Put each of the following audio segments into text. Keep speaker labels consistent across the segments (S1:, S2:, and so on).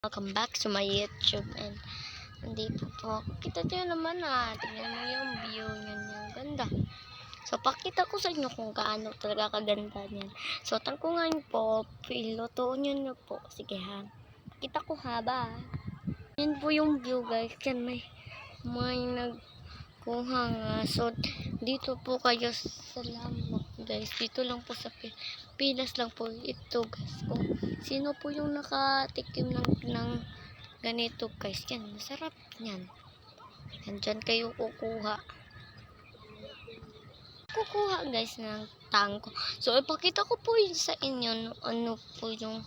S1: Welcome back to my YouTube and nandito po. Kita nyo naman tingnan mo yung view niyan, yung ganda. So, pakita ko sa inyo kung gaano talaga kaganda niyan. So, tangkungan po, pilotoon nyo po. Sige ha. Pakita ko ha ba? Yan po yung view guys. Yan may nagkuha nga. So, dito po kayo sa lamok guys. Dito lang po sa pilas lang po ito guys. Kung sino po yung nakatikim ng ganito guys. Yan, masarap yan. Yan, dyan kayo kukuha guys ng tangko. So, ipakita ko po yun sa inyo ano po yung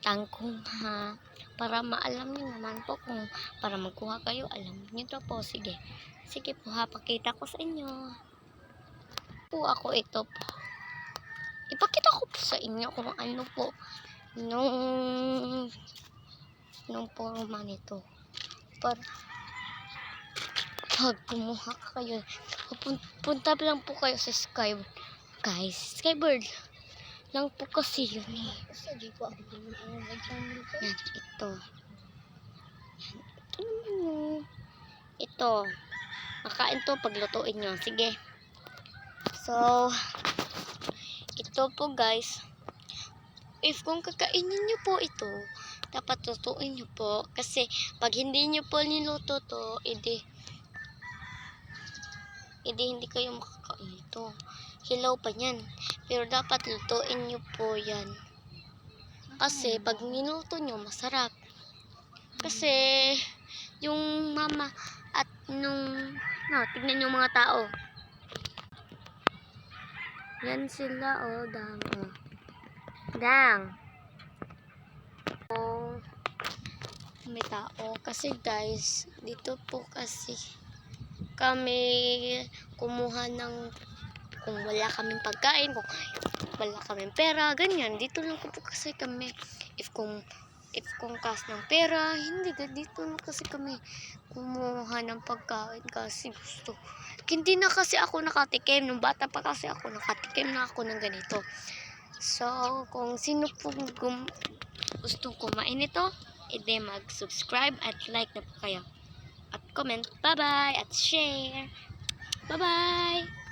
S1: tangkong ha. Para maalam nyo naman po kung para magkuha kayo. Alam nyo to po. Sige. Sige po ha. Pakita ko sa inyo. Po ako ito po. Ipakita ko po sa inyo kung ano po nung forma nito. Para pag kumuha kayo, punta lang po kayo sa Skybird. Guys, Skybird lang po kasi yun eh. Yan, ito. Yan, ito naman yun. Ito. Makain to paglutuin nyo. Sige. So, ito po guys. If kung kakainin nyo po ito, dapat lutuin nyo po. Kasi pag hindi nyo po niluto to, hindi kayo makakain ito. Hilaw pa yan. Pero dapat lutuin nyo po yan. Kasi pag niluto nyo, masarap. Kasi yung mama at tignan nyo mga tao. Yan sila dang. Dang. May tao. Kasi guys, dito po kasi kami kumuha ng kung wala kaming pagkain, kung wala kaming pera, ganyan. Dito lang po kasi kami. If kung kas ng pera, hindi. Dito lang kasi kami kumuha ng pagkain kasi gusto. Hindi na kasi ako nakatikim. Nung bata pa kasi ako, nakatikim na ako ng ganito. So, kung sino po gustong kumain ito, edi mag-subscribe at like na po kayo. At comment. Bye-bye! At share! Bye-bye!